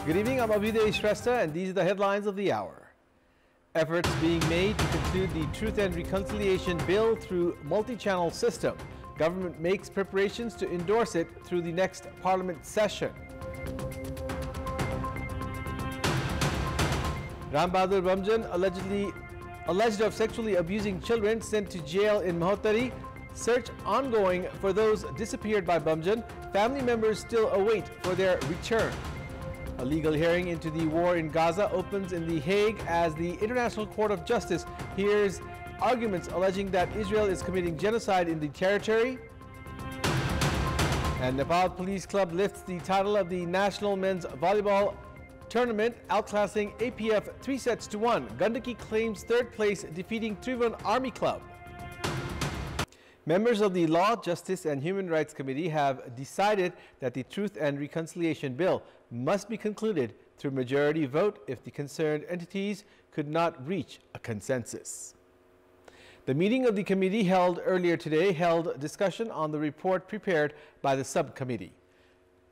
Good evening, I'm Abhiday Shrestha, and these are the headlines of the hour. Efforts being made to conclude the Truth and Reconciliation Bill through multi-channel system. Government makes preparations to endorse it through the next Parliament session. Ram Bahadur Bamjan, alleged of sexually abusing children, sent to jail in Mahottari. Search ongoing for those disappeared by Bamjan. Family members still await for their return. A legal hearing into the war in Gaza opens in The Hague as the International Court of Justice hears arguments alleging that Israel is committing genocide in the territory. And Nepal Police Club lifts the title of the National Men's Volleyball Tournament, outclassing APF 3-1. Gandaki claims third place, defeating Tribhuvan Army Club. Members of the Law, Justice and Human Rights Committee have decided that the Truth and Reconciliation Bill must be concluded through majority vote if the concerned entities could not reach a consensus. The meeting of the committee held earlier today held discussion on the report prepared by the subcommittee.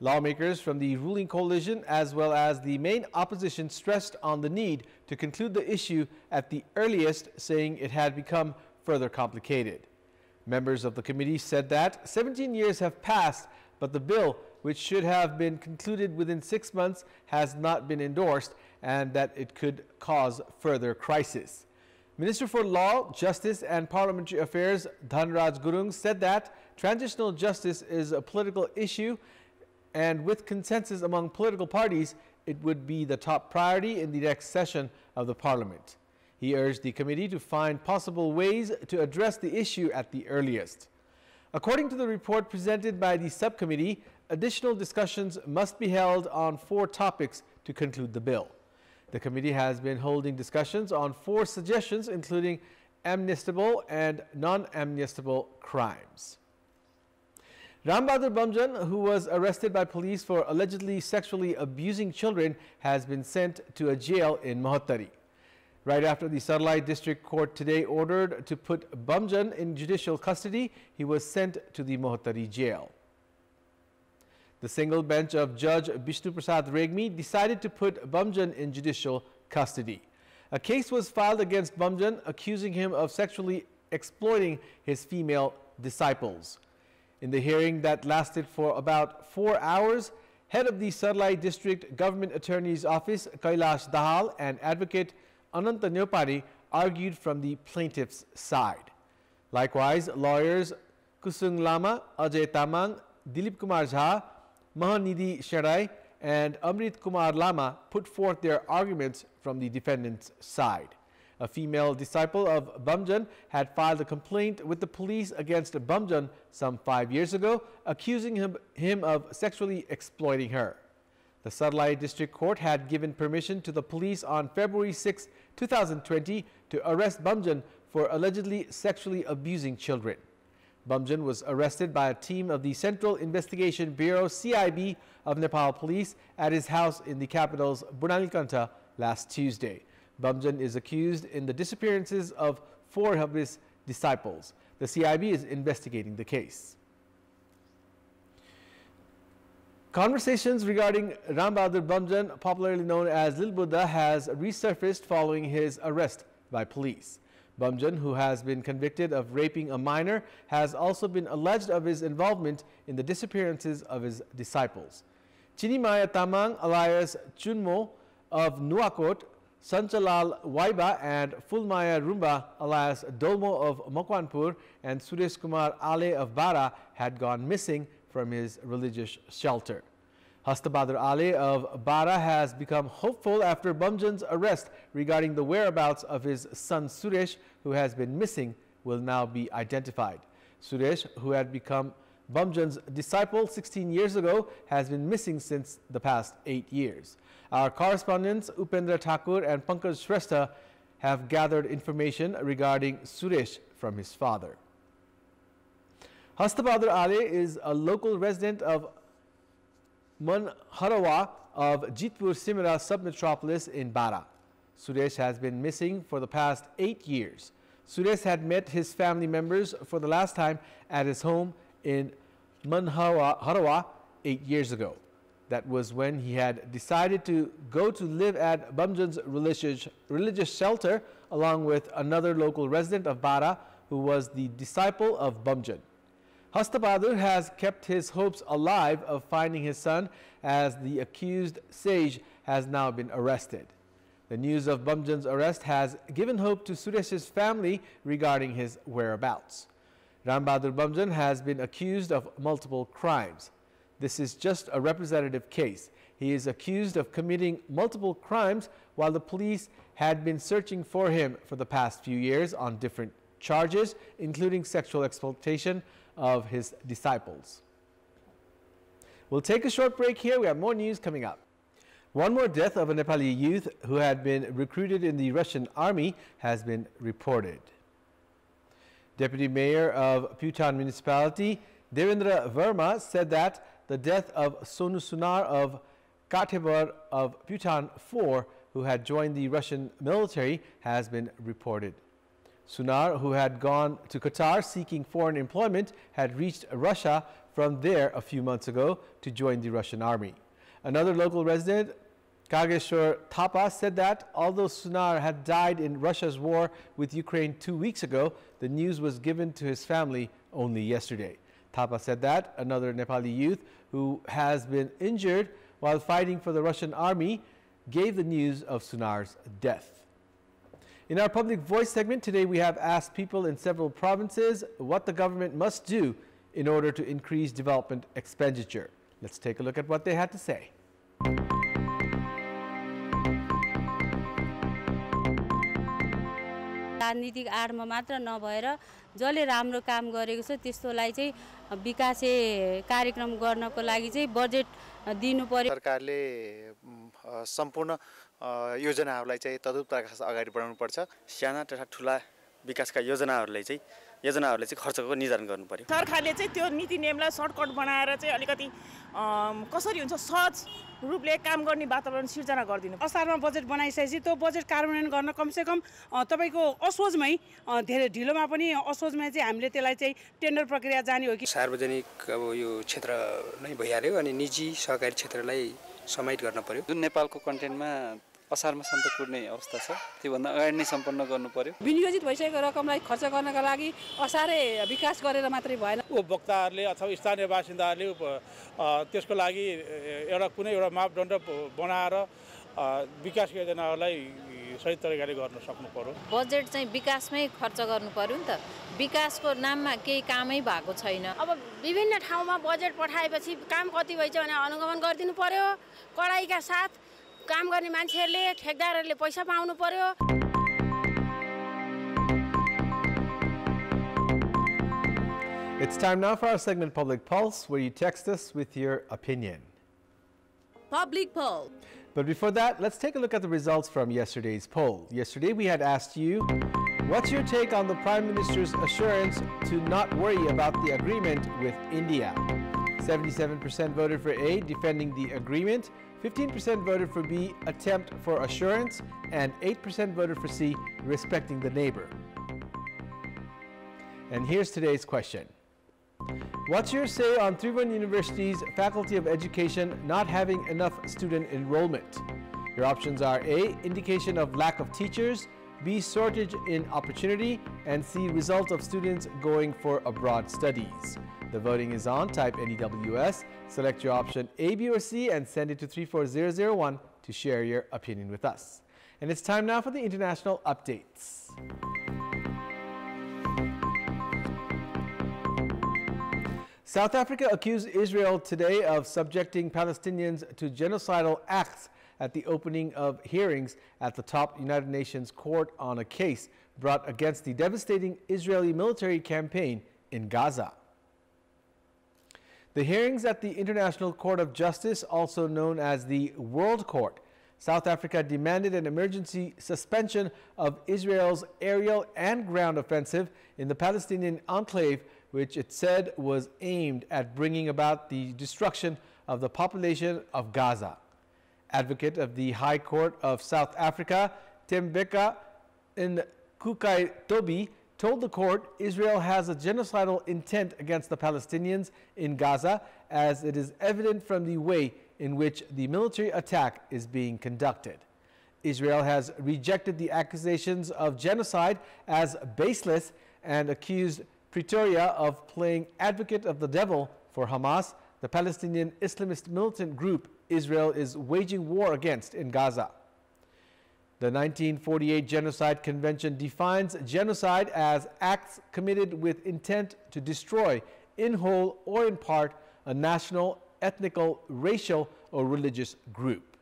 Lawmakers from the ruling coalition as well as the main opposition stressed on the need to conclude the issue at the earliest, saying it had become further complicated. Members of the committee said that 17 years have passed, but the bill, which should have been concluded within 6 months, has not been endorsed, and that it could cause further crisis. Minister for Law, Justice and Parliamentary Affairs Dhanraj Gurung said that transitional justice is a political issue, and with consensus among political parties, it would be the top priority in the next session of the Parliament. He urged the committee to find possible ways to address the issue at the earliest. According to the report presented by the subcommittee, additional discussions must be held on 4 topics to conclude the bill. The committee has been holding discussions on 4 suggestions, including amnestiable and non-amnestiable crimes. Ram Bahadur Bamjan, who was arrested by police for allegedly sexually abusing children, has been sent to a jail in Mahottari. Right after the Sarlai District Court today ordered to put Bamjan in judicial custody, he was sent to the Mahottari jail. The single bench of Judge Bishnu Prasad Regmi decided to put Bamjan in judicial custody. A case was filed against Bamjan, accusing him of sexually exploiting his female disciples. In the hearing that lasted for about 4 hours, head of the Sarlai District Government Attorney's Office, Kailash Dahal, and advocate Ananta Neopari argued from the plaintiff's side. Likewise, lawyers Kusung Lama, Ajay Tamang, Dilip Kumar Jha, Mahanidhi Sherai, and Amrit Kumar Lama put forth their arguments from the defendant's side. A female disciple of Bamjan had filed a complaint with the police against Bamjan some 5 years ago, accusing him of sexually exploiting her. The Sarlai District Court had given permission to the police on February 6, 2020 to arrest Bamjan for allegedly sexually abusing children. Bamjan was arrested by a team of the Central Investigation Bureau CIB of Nepal Police at his house in the capital's Bunalikanta last Tuesday. Bamjan is accused in the disappearances of 4 of his disciples. The CIB is investigating the case. Conversations regarding Ram Bahadur Bamjan, popularly known as Lil Buddha, has resurfaced following his arrest by police. Bamjan, who has been convicted of raping a minor, has also been alleged of his involvement in the disappearances of his disciples. Chinimaya Tamang, alias Chunmo of Nuakot, Sanchalal Waiba, and Fulmaya Rumba, alias Dolmo of Makwanpur, and Suresh Kumar Ale of Bara had gone missing from his religious shelter. Hasta Bahadur Ale of Bara has become hopeful after Bamjan's arrest regarding the whereabouts of his son Suresh, who has been missing, will now be identified. Suresh, who had become Bamjan's disciple 16 years ago, has been missing since the past 8 years. Our correspondents Upendra Thakur and Pankaj Shrestha have gathered information regarding Suresh from his father. Hasta Bahadur Ale is a local resident of Manharawa of Jitpur Simra submetropolis in Bara. Suresh has been missing for the past 8 years. Suresh had met his family members for the last time at his home in Manharawa 8 years ago. That was when he had decided to go to live at Bumjan's religious shelter along with another local resident of Bara who was the disciple of Bumjan. Hastabadur has kept his hopes alive of finding his son as the accused sage has now been arrested. The news of Bumjan's arrest has given hope to Suresh's family regarding his whereabouts. Rambadur Bumjan has been accused of multiple crimes. This is just a representative case. He is accused of committing multiple crimes while the police had been searching for him for the past few years on different charges, including sexual exploitation of his disciples. We'll take a short break here. We have more news coming up. One more death of a Nepali youth who had been recruited in the Russian army has been reported. Deputy Mayor of Bhutan Municipality, Devendra Verma, said that the death of Sonu Sunar of Kantipur of Bhutan 4, who had joined the Russian military, has been reported. Sunar, who had gone to Qatar seeking foreign employment, had reached Russia from there a few months ago to join the Russian army. Another local resident, Kageshwar Thapa, said that although Sunar had died in Russia's war with Ukraine 2 weeks ago, the news was given to his family only yesterday. Thapa said that another Nepali youth who has been injured while fighting for the Russian army gave the news of Sunar's death. In our Public Voice segment today, we have asked people in several provinces what the government must do in order to increase development expenditure. Let's take a look at what they had to say. राजनीतिक आडमा मात्र नभएर जसले राम्रो काम गरेको छ त्यस्तोलाई चाहिँ विकासे कार्यक्रम गर्नको लागि चाहिँ बजेट दिनु पर्यो। सरकारले सम्पूर्ण योजनाहरूलाई चाहिँ तदुपराका साथ अगाडि बढाउनु पर्छ। साना तथा ठुला विकासका योजनाहरूले चाहिँ खर्चको निर्धारण गर्नु पर्यो। सरकारले चाहिँ त्यो नीति नियमलाई सर्टकट बनाएर चाहिँ अलिकति कसरी हुन्छ सहज रूपले काम गर्ने वातावरण सिर्जना गरिदिनु। असारमा बजेट बनाइसकेपछि त्यो बजेट कार्यान्वयन गर्न कमसेकम तपाईको असोजमै धेरै ढिलोमा पनि असोजमै चाहिँ हामीले त्यसलाई चाहिँ टेन्डर प्रक्रिया जाने हो कि सार्वजनिक अब यो क्षेत्र नै भइहाल्यो अनि निजी सहकारी क्षेत्रलाई समाहित गर्न पर्यो। जुन नेपालको कन्टेन्टमा असारमा सन्त कुर्ने अवस्था छ त्यो भन्दा अगाडि नै सम्पन्न गर्नु पर्यो। विनियोजित भइसकेको रकमलाई खर्च गर्नका लागि असारे विकास गरेर मात्रै भएन। उपभोक्ताहरूले अथवा स्थानीय बासिन्दाहरूले त्यसको लागि कुनै एउटा मापदण्ड बनाएर विकास योजनाहरूलाई सही तरिकाले गर्न सक्नु पर्यो। बजेट चाहिँ विकासमै खर्च गर्नु पर्यो नि त। विकासको नाममा केही कामै भएको छैन। अब विभिन्न ठाउँमा बजेट पठाएपछि काम कति भइछ भने अनुगमन गरिदिनु पर्यो। कडाइका साथ काम गर्ने मान्छेहरूले ठेकदारहरूले पैसा पाउनु पर्यो। It's time now for our segment Public Pulse, where you text us with your opinion. Public Poll. But before that, let's take a look at the results from yesterday's poll. Yesterday we had asked you, what's your take on the Prime Minister's assurance to not worry about the agreement with India? 77% voted for A, defending the agreement. 15% voted for B, attempt for assurance, and 8% voted for C, respecting the neighbor. And here's today's question. What's your say on Tribhuvan University's Faculty of Education not having enough student enrollment? Your options are A, indication of lack of teachers, B, shortage in opportunity, and C, result of students going for abroad studies. The voting is on. Type NEWS, select your option A, B, or C, and send it to 34001 to share your opinion with us. And it's time now for the international updates. South Africa accused Israel today of subjecting Palestinians to genocidal acts at the opening of hearings at the top United Nations court on a case brought against the devastating Israeli military campaign in Gaza. The hearings at the International Court of Justice, also known as the World Court, South Africa demanded an emergency suspension of Israel's aerial and ground offensive in the Palestinian enclave, which it said was aimed at bringing about the destruction of the population of Gaza. Advocate of the High Court of South Africa, Tembeka Nkukai Toby, told the court Israel has a genocidal intent against the Palestinians in Gaza, as it is evident from the way in which the military attack is being conducted. Israel has rejected the accusations of genocide as baseless and accused Pretoria of playing advocate of the devil for Hamas, the Palestinian Islamist militant group Israel is waging war against in Gaza. The 1948 Genocide Convention defines genocide as acts committed with intent to destroy, in whole or in part, a national, ethnical, racial, or religious group.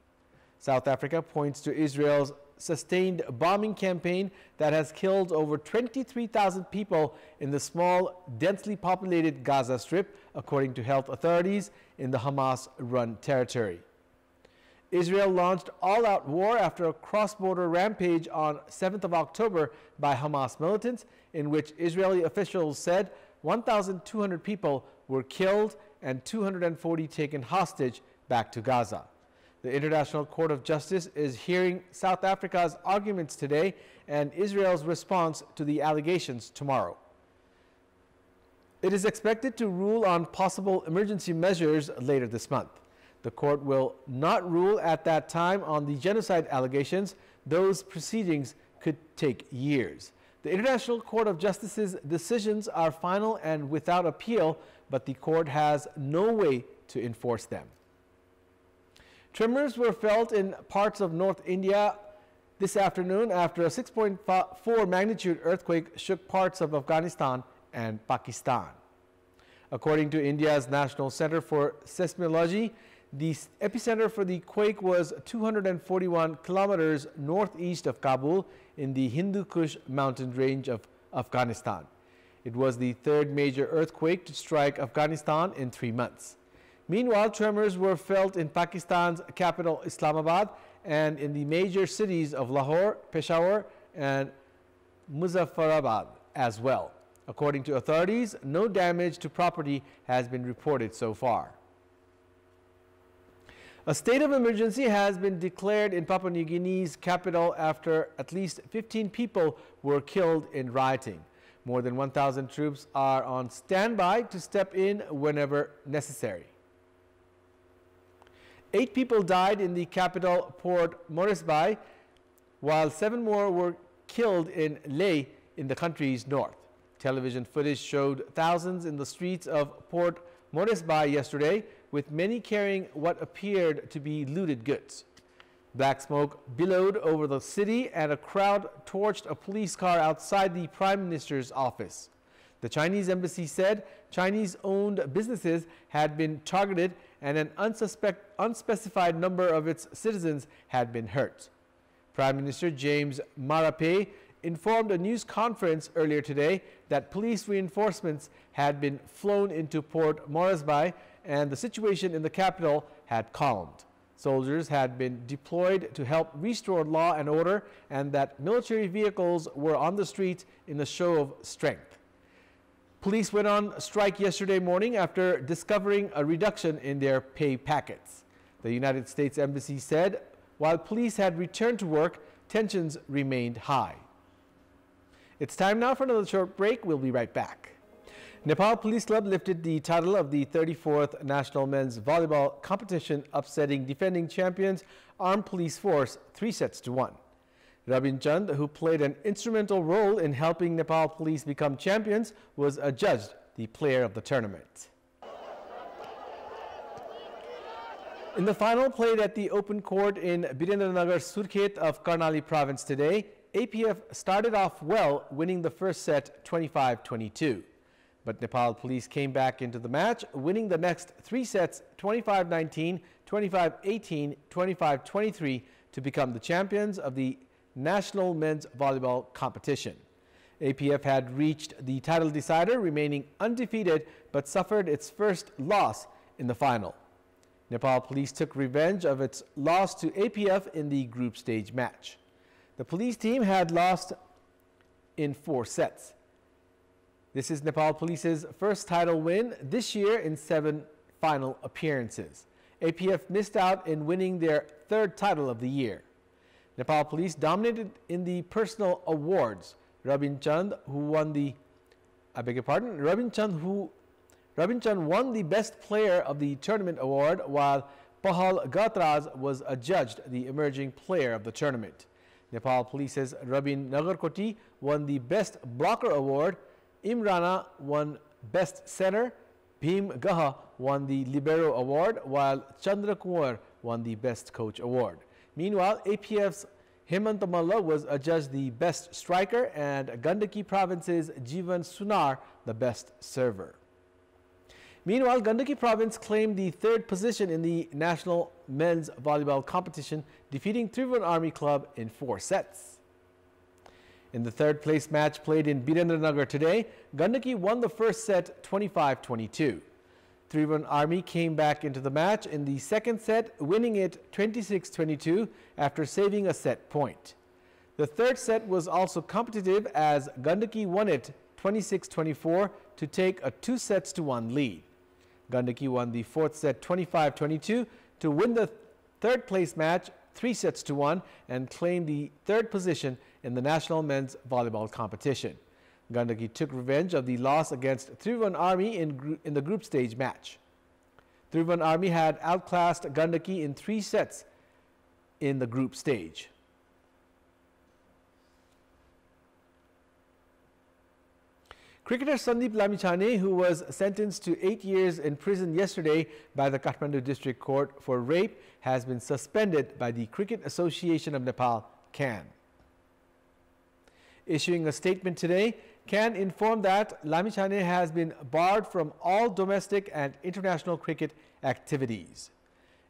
South Africa points to Israel's sustained bombing campaign that has killed over 23,000 people in the small, densely populated Gaza Strip, according to health authorities in the Hamas-run territory. Israel launched all-out war after a cross-border rampage on 7th of October by Hamas militants, in which Israeli officials said 1,200 people were killed and 240 taken hostage back to Gaza. The International Court of Justice is hearing South Africa's arguments today and Israel's response to the allegations tomorrow. It is expected to rule on possible emergency measures later this month. The court will not rule at that time on the genocide allegations. Those proceedings could take years. The International Court of Justice's decisions are final and without appeal, but the court has no way to enforce them. Tremors were felt in parts of North India this afternoon after a 6.4 magnitude earthquake shook parts of Afghanistan and Pakistan. According to India's National Center for Seismology, the epicenter for the quake was 241 kilometers northeast of Kabul in the Hindu Kush mountain range of Afghanistan. It was the third major earthquake to strike Afghanistan in 3 months. Meanwhile, tremors were felt in Pakistan's capital Islamabad and in the major cities of Lahore, Peshawar, and Muzaffarabad as well. According to authorities, no damage to property has been reported so far. A state of emergency has been declared in Papua New Guinea's capital after at least 15 people were killed in rioting. More than 1,000 troops are on standby to step in whenever necessary. 8 people died in the capital Port Moresby, while 7 more were killed in Leh in the country's north. Television footage showed thousands in the streets of Port Moresby yesterday, with many carrying what appeared to be looted goods. Black smoke billowed over the city and a crowd torched a police car outside the Prime Minister's office. The Chinese embassy said Chinese-owned businesses had been targeted and an unspecified number of its citizens had been hurt. Prime Minister James Marape informed a news conference earlier today that police reinforcements had been flown into Port Moresby and the situation in the capital had calmed. Soldiers had been deployed to help restore law and order, and that military vehicles were on the streets in a show of strength. Police went on strike yesterday morning after discovering a reduction in their pay packets. The United States Embassy said while police had returned to work, tensions remained high. It's time now for another short break. We'll be right back. Nepal Police Club lifted the title of the 34th National Men's Volleyball Competition, upsetting defending champions Armed Police Force 3-1. Rabin Chand, who played an instrumental role in helping Nepal Police become champions, was adjudged the player of the tournament. In the final played at the open court in Birendranagar Surkhet of Karnali province today, APF started off well, winning the first set 25-22. But Nepal Police came back into the match, winning the next 3 sets 25-19, 25-18, 25-23 to become the champions of the National Men's Volleyball Competition. APF had reached the title decider, remaining undefeated, but suffered its first loss in the final. Nepal Police took revenge of its loss to APF in the group stage match. The police team had lost in 4 sets. This is Nepal Police's first title win this year in 7 final appearances. APF missed out in winning their 3rd title of the year. Nepal Police dominated in the personal awards. Rabin Chand won the Best Player of the Tournament award, while Pahal Gatraz was adjudged the emerging player of the tournament. Nepal Police's Rabin Nagarkoti won the Best Blocker Award, Imrana won Best Center, Bhim Gaha won the Libero Award, while Chandra Kumar won the Best Coach Award. Meanwhile, APF's Hemant Malla was adjudged the Best Striker and Gandaki Province's Jivan Sunar the Best Server. Meanwhile, Gandaki Province claimed the third position in the national men's volleyball competition, defeating Tribhuvan Army Club in 4 sets. In the third place match played in Birendranagar today, Gandaki won the first set 25-22. Tribhuvan Army came back into the match in the second set, winning it 26-22 after saving a set point. The third set was also competitive as Gandaki won it 26-24 to take a 2-1 lead. Gandaki won the fourth set 25-22 to win the third place match 3-1 and claim the third position in the national men's volleyball competition. Gandaki took revenge of the loss against Tribhuvan Army in the group stage match. Tribhuvan Army had outclassed Gandaki in 3 sets in the group stage. Cricketer Sandeep Lamichhane, who was sentenced to 8 years in prison yesterday by the Kathmandu District Court for rape, has been suspended by the Cricket Association of Nepal, CAN. Issuing a statement today, CAN informed that Lamichhane has been barred from all domestic and international cricket activities.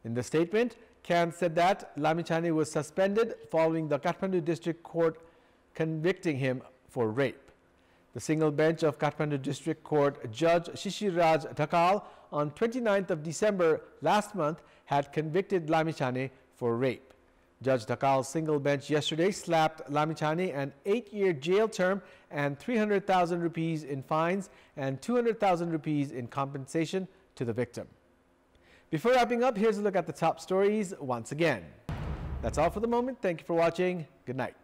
In the statement, CAN said that Lamichhane was suspended following the Kathmandu District Court convicting him for rape. The single bench of Kathmandu District Court Judge Shishiraj Dhakal on 29th of December last month had convicted Lamichhane for rape. Judge Dhakal's single bench yesterday slapped Lamichhane an 8-year jail term and 300,000 rupees in fines and 200,000 rupees in compensation to the victim. Before wrapping up, here's a look at the top stories once again. That's all for the moment. Thank you for watching. Good night.